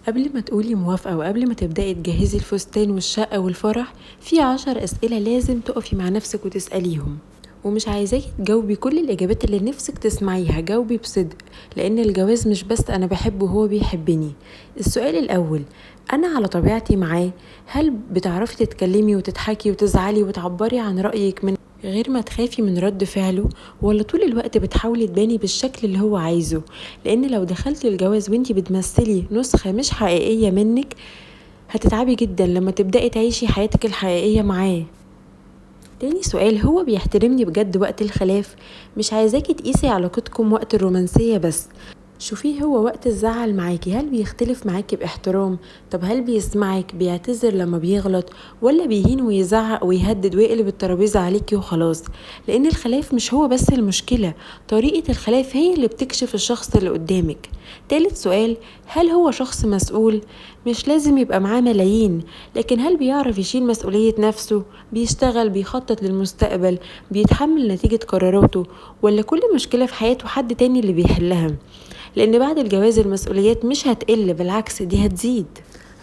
قبل ما تقولي موافقة وقبل ما تبدأي تجهزي الفستان والشقة والفرح، في 10 أسئلة لازم تقفي مع نفسك وتسأليهم. ومش عايزاكي تجاوبي كل الإجابات اللي نفسك تسمعيها، جاوبي بصدق، لأن الجواز مش بس أنا بحبه وهو بيحبني. السؤال الأول: أنا على طبيعتي معاه؟ هل بتعرفي تتكلمي وتضحكي وتزعلي وتعبري عن رأيك من غير ما تخافي من رد فعله، ولا طول الوقت بتحاولي تباني بالشكل اللي هو عايزه؟ لان لو دخلتي الجواز وانتي بتمثلي نسخة مش حقيقية منك، هتتعبي جدا لما تبدأي تعيشي حياتك الحقيقية معاه. تاني سؤال: هو بيحترمني بجد وقت الخلاف؟ مش عايزاكي تقيسي علاقتكم وقت الرومانسية بس، شوفيه هو وقت الزعل معاكي، هل بيختلف معاكي باحترام؟ طب هل بيسمعك، بيعتذر لما بيغلط، ولا بيهين ويزعق ويهدد ويقلب الترابيزة عليكي وخلاص؟ لان الخلاف مش هو بس المشكلة، طريقة الخلاف هي اللي بتكشف الشخص اللي قدامك. تالت سؤال: هل هو شخص مسؤول؟ مش لازم يبقى معاه ملايين، لكن هل بيعرف يشيل مسؤولية نفسه؟ بيشتغل، بيخطط للمستقبل، بيتحمل نتيجة قراراته، ولا كل مشكلة في حياته حد تاني اللي بيحلها؟ لأن بعد الجواز المسؤوليات مش هتقل، بالعكس دي هتزيد.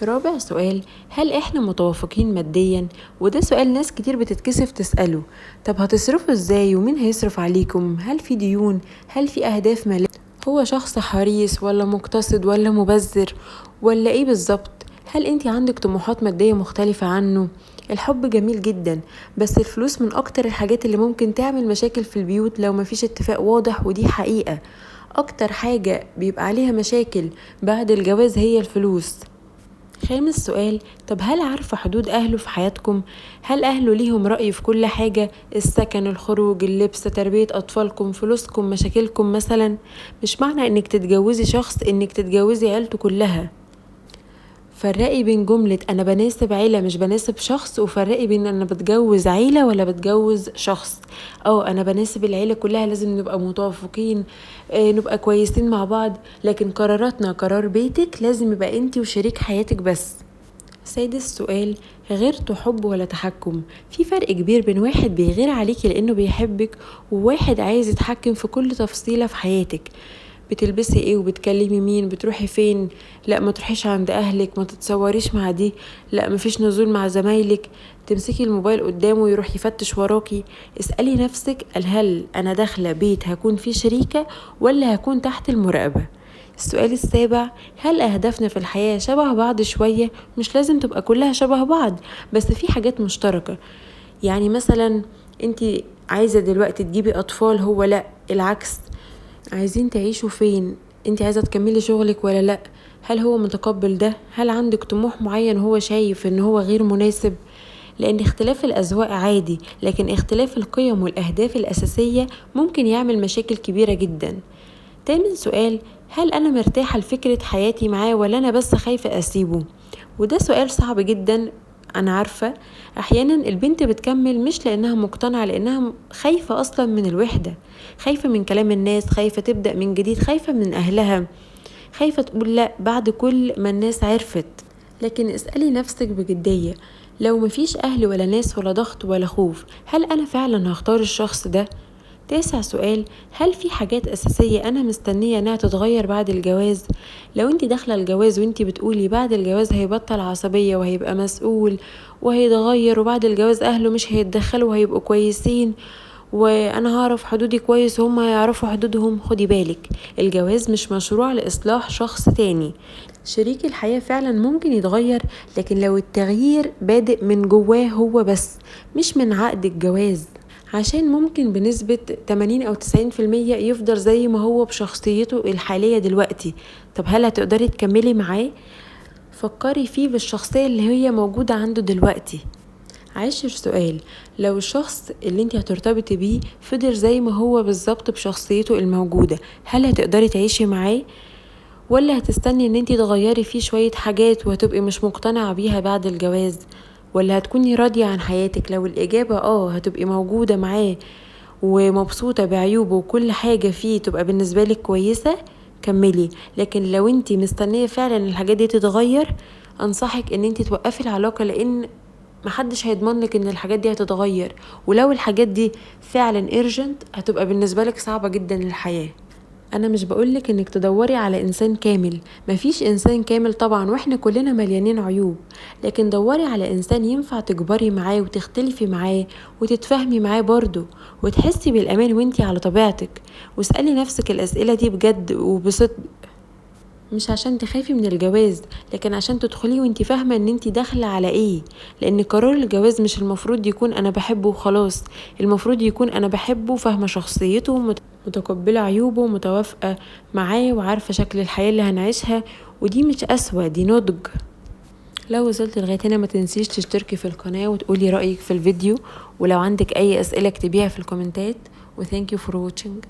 رابع سؤال: هل احنا متوافقين ماديا؟ وده سؤال ناس كتير بتتكسف تسأله. طب هتصرفوا ازاي؟ ومين هيصرف عليكم؟ هل في ديون؟ هل في أهداف مالية؟ هو شخص حريص ولا مقتصد ولا مبذر ولا ايه بالظبط؟ هل انتي عندك طموحات مادية مختلفة عنه؟ الحب جميل جدا، بس الفلوس من اكتر الحاجات اللي ممكن تعمل مشاكل في البيوت لو مفيش اتفاق واضح، ودي حقيقة. اكتر حاجة بيبقى عليها مشاكل بعد الجواز هي الفلوس. خامس سؤال: طب هل عارفة حدود أهله في حياتكم؟ هل أهله ليهم رأي في كل حاجة؟ السكن، الخروج، اللبس، تربية أطفالكم، فلوسكم، مشاكلكم مثلا؟ مش معنى إنك تتجوزي شخص إنك تتجوزي عيلته كلها. فرقي بين جملة أنا بناسب عيلة مش بناسب شخص، وفرقي بين أنا بتجوز عيلة ولا بتجوز شخص. أنا بناسب العيلة كلها، لازم نبقى متوافقين، نبقى كويسين مع بعض، لكن قراراتنا قرار بيتك، لازم يبقى انتي وشريك حياتك بس. سادس سؤال: غيرته حب ولا تحكم؟ في فرق كبير بين واحد بيغير عليكي لأنه بيحبك، وواحد عايز يتحكم في كل تفصيلة في حياتك. بتلبسي ايه، وبتكلمي مين، بتروحي فين، لا ما تروحيش عند اهلك، ما تتصوريش مع دي، لا مفيش نزول مع زمايلك، تمسكي الموبايل قدامه ويروح يفتش وراكي. اسألي نفسك: هل انا داخلة بيت هكون فيه شريكة ولا هكون تحت المراقبة؟ السؤال السابع: هل أهدافنا في الحياة شبه بعض شوية؟ مش لازم تبقى كلها شبه بعض، بس في حاجات مشتركة. يعني مثلا انتي عايزة دلوقتي تجيبي أطفال، هو لا العكس. عايزين تعيشوا فين؟ انتي عايزة تكملي شغلك ولا لا؟ هل هو متقبل ده؟ هل عندك طموح معين هو شايف ان هو غير مناسب؟ لأن اختلاف الأذواق عادي، لكن اختلاف القيم والأهداف الأساسية ممكن يعمل مشاكل كبيرة جدا. تامن سؤال: هل أنا مرتاحة لفكرة حياتي معاه ولا أنا بس خايفة أسيبه؟ وده سؤال صعب جدا. أنا عارفة أحيانا البنت بتكمل مش لأنها مقتنعة، لأنها خايفة أصلا من الوحدة، خايفة من كلام الناس، خايفة تبدأ من جديد، خايفة من أهلها، خايفة تقول لا بعد كل ما الناس عرفت. لكن اسألي نفسك بجدية: لو مفيش أهل ولا ناس ولا ضغط ولا خوف، هل أنا فعلا هختار الشخص ده؟ تاسع سؤال: هل في حاجات أساسية أنا مستنية أنها تتغير بعد الجواز؟ لو انتي داخلة الجواز وانتي بتقولي بعد الجواز هيبطل عصبية وهيبقى مسؤول وهيتغير، وبعد الجواز أهله مش هيتدخلوا وهيبقوا كويسين، وأنا هعرف حدودي كويس وهم هيعرفوا حدودهم، خدي بالك، الجواز مش مشروع لإصلاح شخص تاني. شريك الحياة فعلا ممكن يتغير، لكن لو التغيير بادئ من جواه هو بس، مش من عقد الجواز، عشان ممكن بنسبة 80 أو 90% يفضل زي ما هو بشخصيته الحالية دلوقتي. طب هل هتقدري تكملي معاه؟ فكري فيه بالشخصية اللي هي موجودة عنده دلوقتي. عاشر سؤال: لو الشخص اللي انت هترتبطي بيه فضل زي ما هو بالظبط بشخصيته الموجودة، هل هتقدري تعيشي معاه، ولا هتستني ان انتي تغيري فيه شوية حاجات وهتبقي مش مقتنعة بيها بعد الجواز؟ ولا هتكوني راضية عن حياتك؟ لو الإجابة هتبقي موجودة معاه ومبسوطة بعيوبه وكل حاجة فيه تبقى بالنسبة لك كويسة، كملي. لكن لو انتي مستنية فعلا الحاجات دي تتغير، انصحك ان انتي توقفي العلاقة، لان محدش هيضمنلك ان الحاجات دي هتتغير، ولو الحاجات دي فعلا urgent هتبقى بالنسبة لك صعبة جدا الحياة. انا مش بقولك انك تدوري على انسان كامل، مفيش انسان كامل طبعا، واحنا كلنا مليانين عيوب، لكن دوري على انسان ينفع تكبري معاه وتختلفي معاه وتتفاهمي معاه برضه وتحسي بالامان وانتي على طبيعتك. واسألي نفسك الاسئلة دي بجد وبصدق، مش عشان تخافي من الجواز، لكن عشان تدخلي وانتي فاهمة ان انتي داخلة على ايه. لان قرار الجواز مش المفروض يكون انا بحبه وخلاص، المفروض يكون انا بحبه وفاهمة شخصيته، متقبلة عيوبه، متوافقة معاه، وعارفة شكل الحياة اللي هنعيشها. ودي مش قسوة، دي نضج. لو وصلت لغاية هنا ما تنسيش تشتركي في القناة وتقولي رأيك في الفيديو، ولو عندك اي اسئلة اكتبيها في الكومنتات. وثانك يو فور واتشنج.